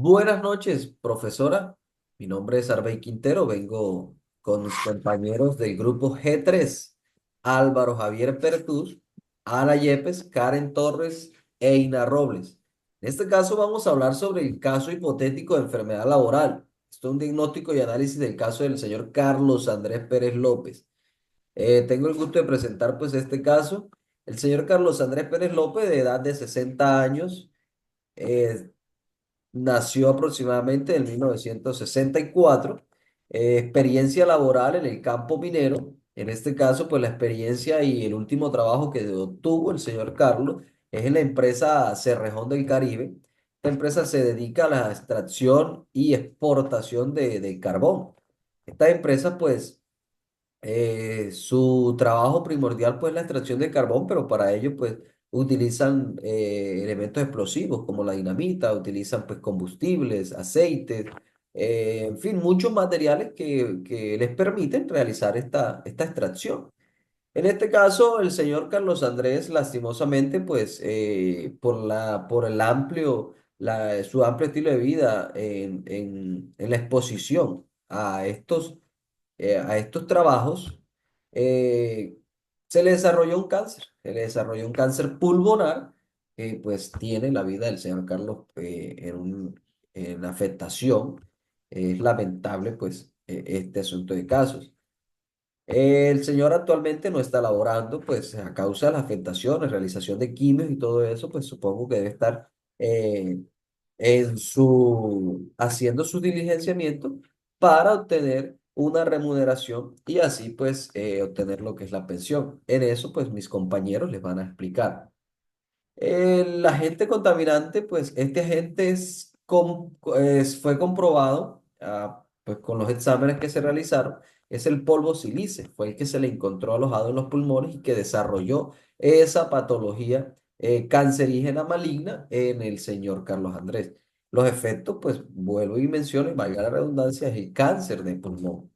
Buenas noches, profesora. Mi nombre es Arbey Quintero. Vengo con mis compañeros del grupo G3, Álvaro Javier Pertús, Ana Yepes, Karen Torres e Ina Robles. En este caso vamos a hablar sobre el caso hipotético de enfermedad laboral. Esto es un diagnóstico y análisis del caso del señor Carlos Andrés Pérez López. Tengo el gusto de presentar pues este caso. El señor Carlos Andrés Pérez López, de edad de 60 años, eh, nació aproximadamente en 1964. Experiencia laboral en el campo minero. En este caso, pues la experiencia y el último trabajo que obtuvo el señor Carlos es en la empresa Cerrejón del Caribe. Esta empresa se dedica a la extracción y exportación de carbón. Esta empresa, pues, su trabajo primordial pues la extracción de carbón, pero para ello pues utilizan elementos explosivos como la dinamita, utilizan pues combustibles, aceites, en fin, muchos materiales que les permiten realizar esta extracción. En este caso, el señor Carlos Andrés, lastimosamente, pues por el su amplio estilo de vida en la exposición a estos trabajos, eh, se le desarrolló un cáncer pulmonar que pues tiene la vida del señor Carlos en afectación. Es lamentable pues este asunto de casos. El señor actualmente no está laborando, pues a causa de las afectaciones, realización de quimios y todo eso, pues supongo que debe estar eh, haciendo su diligenciamiento para obtener una remuneración y así pues obtener lo que es la pensión. En eso pues mis compañeros les van a explicar. El agente contaminante, pues este agente fue comprobado pues, con los exámenes que se realizaron, es el polvo silice, fue el que se le encontró alojado en los pulmones y que desarrolló esa patología cancerígena maligna en el señor Carlos Andrés. Los efectos, pues vuelvo y menciono, y valga la redundancia, es el cáncer de pulmón.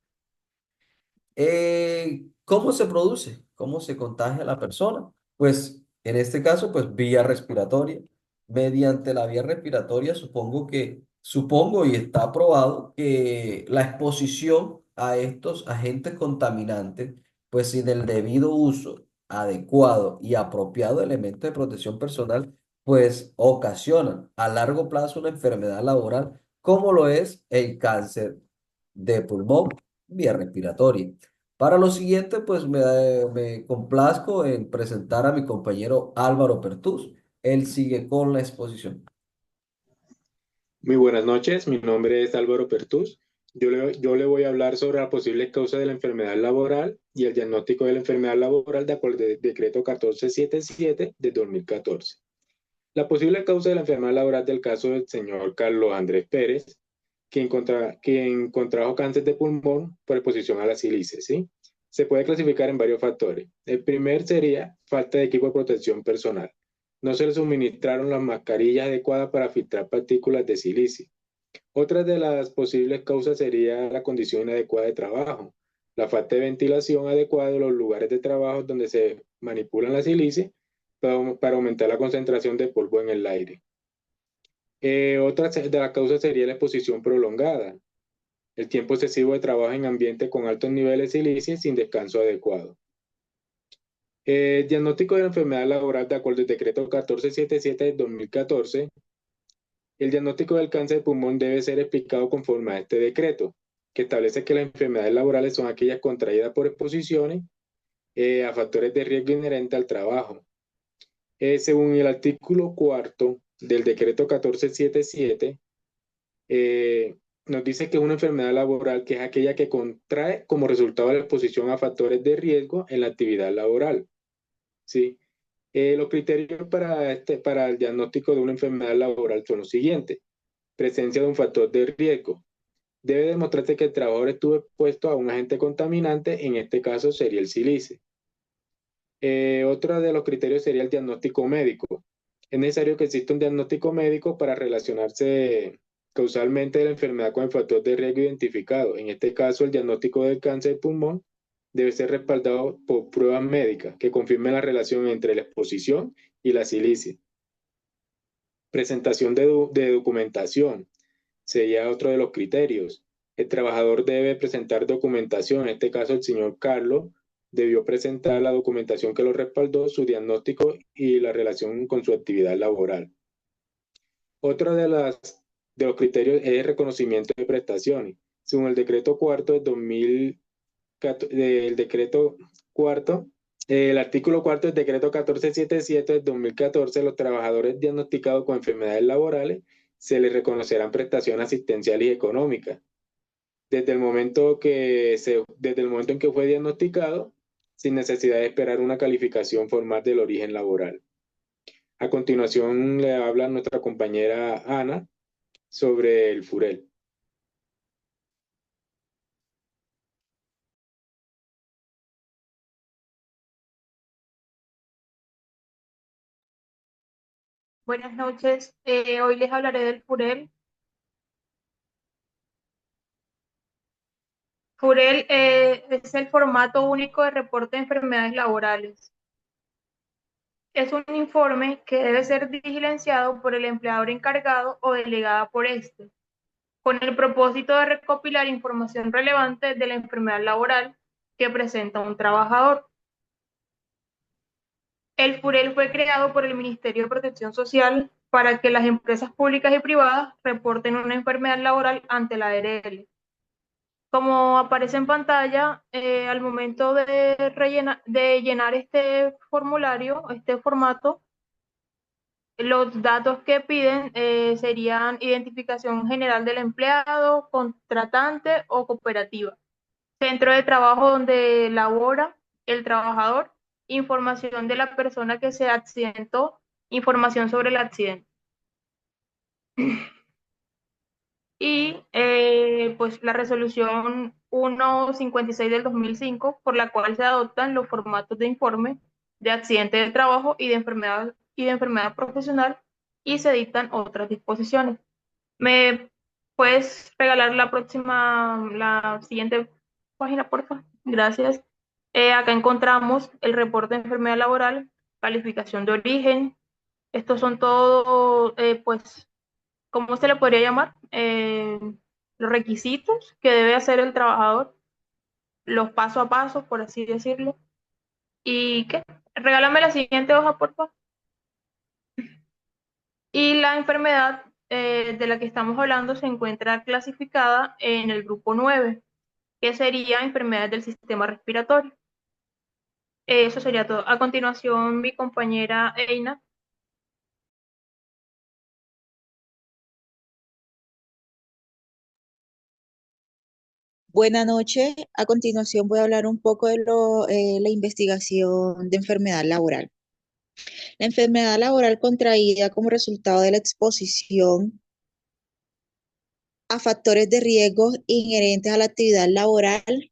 ¿Cómo se produce? ¿Cómo se contagia la persona? Pues en este caso, pues vía respiratoria. Mediante la vía respiratoria, supongo y está probado que la exposición a estos agentes contaminantes, pues sin el debido uso adecuado y apropiado de elementos de protección personal, pues ocasionan a largo plazo una enfermedad laboral, como lo es el cáncer de pulmón vía respiratoria. Para lo siguiente, pues me complazco en presentar a mi compañero Álvaro Pertús. Él sigue con la exposición. Muy buenas noches, mi nombre es Álvaro Pertús. Yo le voy a hablar sobre la posible causa de la enfermedad laboral y el diagnóstico de la enfermedad laboral de acuerdo al decreto 1477 de 2014. La posible causa de la enfermedad laboral del caso del señor Carlos Andrés Pérez, quien contrajo cáncer de pulmón por exposición a la sílice, ¿sí? Se puede clasificar en varios factores. El primer sería falta de equipo de protección personal. No se le suministraron las mascarillas adecuadas para filtrar partículas de silicio. Otra de las posibles causas sería la condición inadecuada de trabajo, la falta de ventilación adecuada de los lugares de trabajo donde se manipulan la sílice para aumentar la concentración de polvo en el aire. Otra de las causas sería la exposición prolongada, el tiempo excesivo de trabajo en ambiente con altos niveles de silicio sin descanso adecuado. Diagnóstico de la enfermedad laboral de acuerdo al decreto 1477 de 2014. El diagnóstico del cáncer de pulmón debe ser explicado conforme a este decreto, que establece que las enfermedades laborales son aquellas contraídas por exposiciones a factores de riesgo inherente al trabajo. Según el artículo cuarto del decreto 1477, nos dice que es una enfermedad laboral que es aquella que contrae como resultado de la exposición a factores de riesgo en la actividad laboral. ¿Sí? Los criterios para el diagnóstico de una enfermedad laboral son los siguientes. Presencia de un factor de riesgo. Debe demostrarse que el trabajador estuvo expuesto a un agente contaminante, en este caso sería el sílice. Otro de los criterios sería el diagnóstico médico. Es necesario que exista un diagnóstico médico para relacionarse causalmente de la enfermedad con el factor de riesgo identificado. En este caso, el diagnóstico del cáncer de pulmón debe ser respaldado por pruebas médicas que confirmen la relación entre la exposición y la silicia. Presentación de documentación. Sería otro de los criterios. El trabajador debe presentar documentación. En este caso, el señor Carlos debió presentar la documentación que lo respaldó, su diagnóstico y la relación con su actividad laboral. Otro de los criterios es el reconocimiento de prestaciones. Según el decreto cuarto de 2000, del decreto cuarto, el artículo cuarto del decreto 1477 de 2014, los trabajadores diagnosticados con enfermedades laborales se les reconocerán prestaciones asistenciales y económicas. Desde el momento en que fue diagnosticado, sin necesidad de esperar una calificación formal del origen laboral. A continuación le habla nuestra compañera Ana sobre el FUREL. Buenas noches. Hoy les hablaré del FUREL. FUREL es el formato único de reporte de enfermedades laborales. Es un informe que debe ser diligenciado por el empleador encargado o delegada por este, con el propósito de recopilar información relevante de la enfermedad laboral que presenta un trabajador. El FUREL fue creado por el Ministerio de Protección Social para que las empresas públicas y privadas reporten una enfermedad laboral ante la ARL. Como aparece en pantalla, al momento de llenar este formulario, este formato, los datos que piden serían identificación general del empleado, contratante o cooperativa, centro de trabajo donde labora el trabajador, información de la persona que se accidentó, información sobre el accidente. Y pues la resolución 156 del 2005, por la cual se adoptan los formatos de informe de accidente de trabajo y de enfermedad profesional y se dictan otras disposiciones. ¿Me puedes regalar la siguiente página, por favor? Gracias. Acá encontramos el reporte de enfermedad laboral, calificación de origen. Estos son todos, pues, ¿cómo se le podría llamar? Los requisitos que debe hacer el trabajador, los paso a paso, por así decirlo. ¿Y qué? Regálame la siguiente hoja, por favor. Y la enfermedad de la que estamos hablando se encuentra clasificada en el grupo 9, que sería enfermedades del sistema respiratorio. Eso sería todo. A continuación, mi compañera Eina. Buenas noches. A continuación voy a hablar un poco de la investigación de enfermedad laboral. La enfermedad laboral contraída como resultado de la exposición a factores de riesgo inherentes a la actividad laboral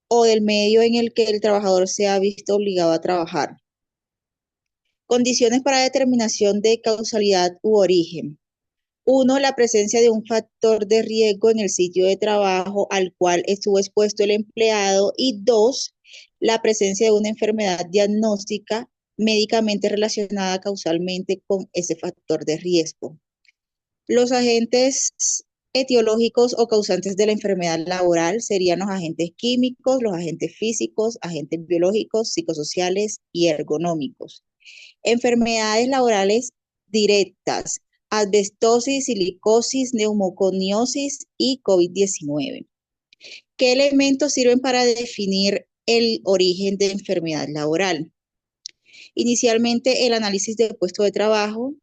o del medio en el que el trabajador se ha visto obligado a trabajar. Condiciones para determinación de causalidad u origen. 1. La presencia de un factor de riesgo en el sitio de trabajo al cual estuvo expuesto el empleado. Y 2. La presencia de una enfermedad diagnóstica médicamente relacionada causalmente con ese factor de riesgo. Los agentes etiológicos o causantes de la enfermedad laboral serían los agentes químicos, los agentes físicos, agentes biológicos, psicosociales y ergonómicos. Enfermedades laborales directas: asbestosis, silicosis, neumoconiosis y COVID-19. ¿Qué elementos sirven para definir el origen de enfermedad laboral? Inicialmente, el análisis del puesto de trabajo,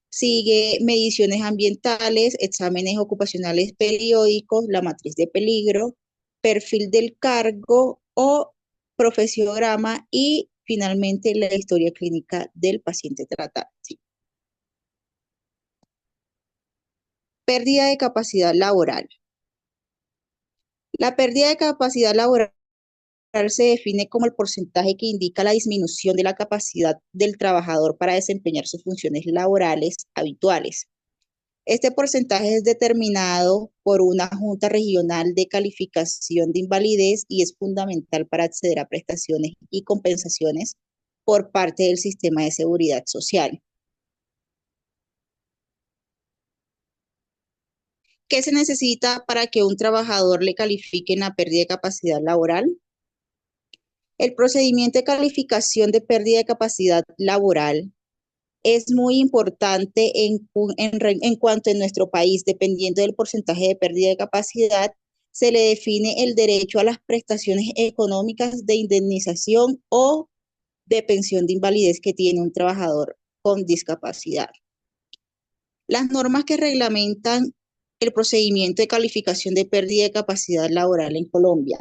sigue mediciones ambientales, exámenes ocupacionales periódicos, la matriz de peligro, perfil del cargo o profesiograma y finalmente la historia clínica del paciente tratado. Sí. Pérdida de capacidad laboral. La pérdida de capacidad laboral se define como el porcentaje que indica la disminución de la capacidad del trabajador para desempeñar sus funciones laborales habituales. Este porcentaje es determinado por una junta regional de calificación de invalidez y es fundamental para acceder a prestaciones y compensaciones por parte del sistema de seguridad social. ¿Qué se necesita para que un trabajador le califiquen la pérdida de capacidad laboral? El procedimiento de calificación de pérdida de capacidad laboral es muy importante en cuanto en nuestro país, dependiendo del porcentaje de pérdida de capacidad, se le define el derecho a las prestaciones económicas de indemnización o de pensión de invalidez que tiene un trabajador con discapacidad. Las normas que reglamentan el procedimiento de calificación de pérdida de capacidad laboral en Colombia.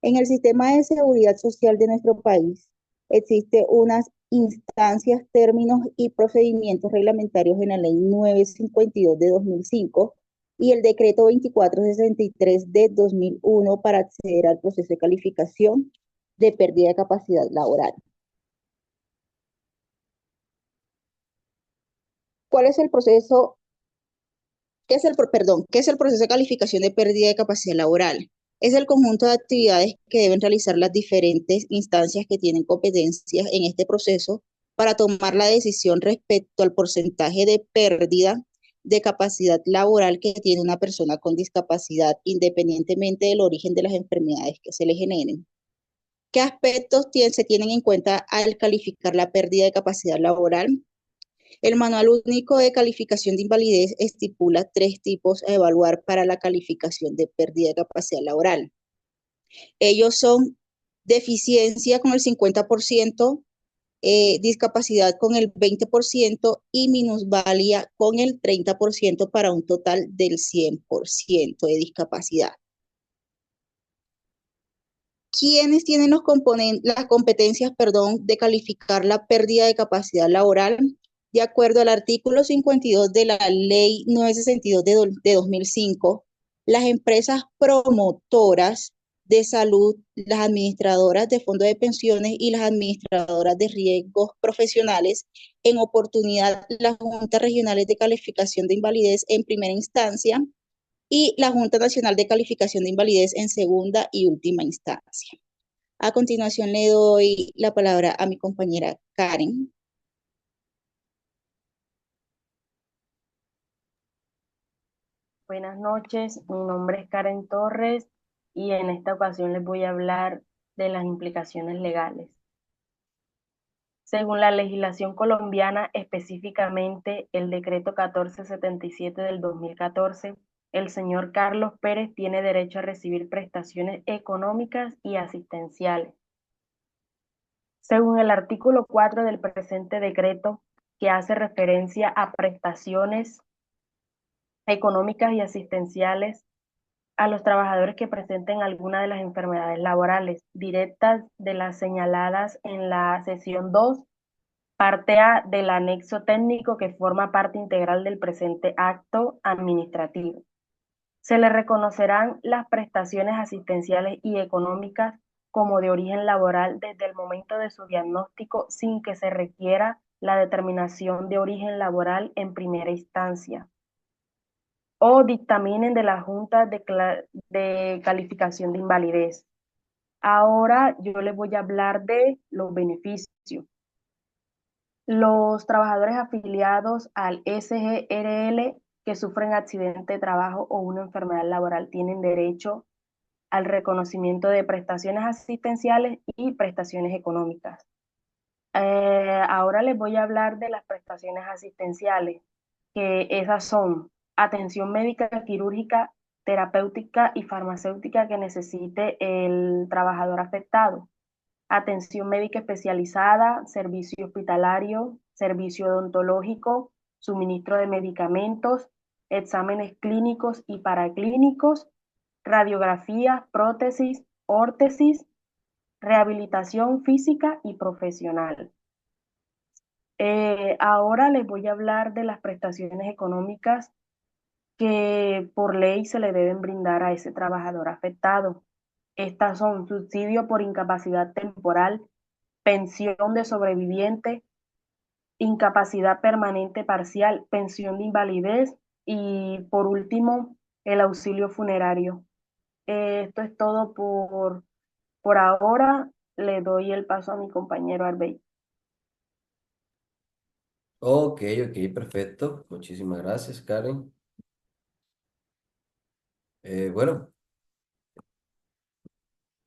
En el sistema de seguridad social de nuestro país existe unas instancias, términos y procedimientos reglamentarios en la Ley 952 de 2005 y el Decreto 2463 de 2001 para acceder al proceso de calificación de pérdida de capacidad laboral. ¿Cuál es el proceso? ¿Qué es el proceso de calificación de pérdida de capacidad laboral? Es el conjunto de actividades que deben realizar las diferentes instancias que tienen competencias en este proceso para tomar la decisión respecto al porcentaje de pérdida de capacidad laboral que tiene una persona con discapacidad, independientemente del origen de las enfermedades que se le generen. ¿Qué aspectos se tienen en cuenta al calificar la pérdida de capacidad laboral? El Manual Único de Calificación de Invalidez estipula 3 tipos a evaluar para la calificación de pérdida de capacidad laboral. Ellos son deficiencia con el 50%, discapacidad con el 20% y minusvalía con el 30% para un total del 100% de discapacidad. ¿Quiénes tienen las competencias, de calificar la pérdida de capacidad laboral? De acuerdo al artículo 52 de la Ley 962 de 2005, las empresas promotoras de salud, las administradoras de fondos de pensiones y las administradoras de riesgos profesionales, en oportunidad las juntas regionales de calificación de invalidez en primera instancia y la Junta Nacional de Calificación de Invalidez en segunda y última instancia. A continuación le doy la palabra a mi compañera Karen. Buenas noches, mi nombre es Karen Torres y en esta ocasión les voy a hablar de las implicaciones legales. Según la legislación colombiana, específicamente el decreto 1477 del 2014, el señor Carlos Pérez tiene derecho a recibir prestaciones económicas y asistenciales. Según el artículo 4 del presente decreto, que hace referencia a prestaciones económicas y asistenciales a los trabajadores que presenten alguna de las enfermedades laborales directas de las señaladas en la sección 2, parte A del anexo técnico que forma parte integral del presente acto administrativo. Se le reconocerán las prestaciones asistenciales y económicas como de origen laboral desde el momento de su diagnóstico sin que se requiera la determinación de origen laboral en primera instancia o dictaminen de la Junta de Calificación de Invalidez. Ahora yo les voy a hablar de los beneficios. Los trabajadores afiliados al SGRL que sufren accidente de trabajo o una enfermedad laboral tienen derecho al reconocimiento de prestaciones asistenciales y prestaciones económicas. Ahora les voy a hablar de las prestaciones asistenciales, que esas son atención médica, quirúrgica, terapéutica y farmacéutica que necesite el trabajador afectado, atención médica especializada, servicio hospitalario, servicio odontológico, suministro de medicamentos, exámenes clínicos y paraclínicos, radiografía, prótesis, órtesis, rehabilitación física y profesional. Ahora les voy a hablar de las prestaciones económicas que por ley se le deben brindar a ese trabajador afectado. Estas son subsidio por incapacidad temporal, pensión de sobreviviente, incapacidad permanente parcial, pensión de invalidez y por último el auxilio funerario. Esto es todo por ahora. Le doy el paso a mi compañero Arbey. Ok, ok, perfecto. Muchísimas gracias, Karen. Bueno,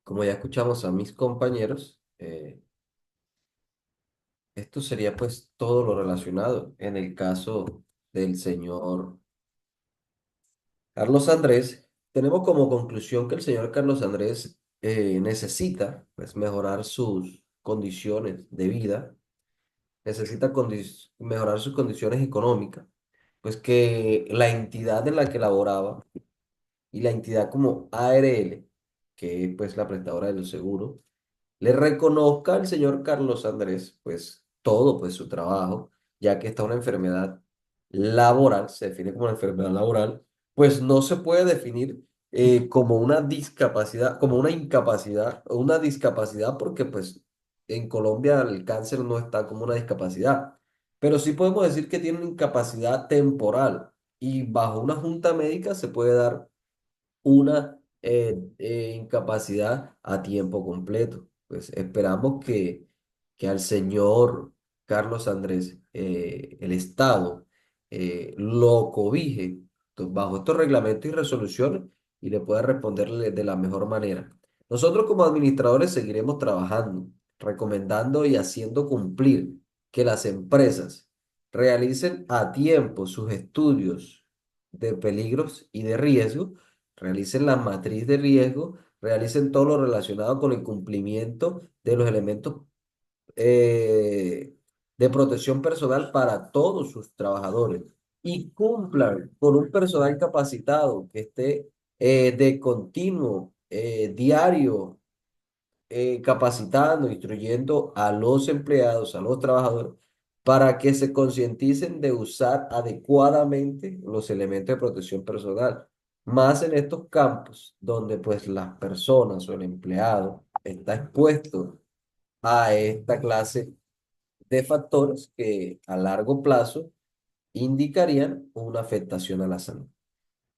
como ya escuchamos a mis compañeros, esto sería pues todo lo relacionado en el caso del señor Carlos Andrés. Tenemos como conclusión que el señor Carlos Andrés necesita pues mejorar sus condiciones de vida, necesita mejorar sus condiciones económicas, pues que la entidad en la que laboraba y la entidad como ARL, que es pues la prestadora de los seguros, le reconozca al señor Carlos Andrés, pues todo, pues su trabajo, ya que está una enfermedad laboral, se define como una enfermedad laboral, pues no se puede definir como una discapacidad, como una incapacidad o una discapacidad, porque pues en Colombia el cáncer no está como una discapacidad, pero sí podemos decir que tiene una incapacidad temporal y bajo una junta médica se puede dar una incapacidad a tiempo completo. Pues esperamos que al señor Carlos Andrés el Estado lo cobije bajo estos reglamentos y resoluciones y le pueda responderle de la mejor manera. Nosotros como administradores seguiremos trabajando, recomendando y haciendo cumplir que las empresas realicen a tiempo sus estudios de peligros y de riesgo, realicen la matriz de riesgo, realicen todo lo relacionado con el cumplimiento de los elementos eh, de protección personal para todos sus trabajadores y cumplan con un personal capacitado que esté de continuo, diario, capacitando, instruyendo a los empleados, a los trabajadores, para que se concienticen de usar adecuadamente los elementos de protección personal, más en estos campos donde pues las personas o el empleado está expuesto a esta clase de factores que a largo plazo indicarían una afectación a la salud.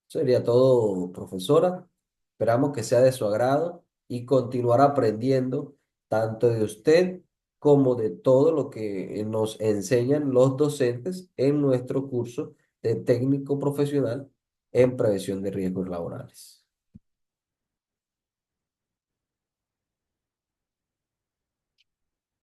Sería todo, profesora. Esperamos que sea de su agrado y continuar aprendiendo tanto de usted como de todo lo que nos enseñan los docentes en nuestro curso de técnico profesional en prevención de riesgos laborales.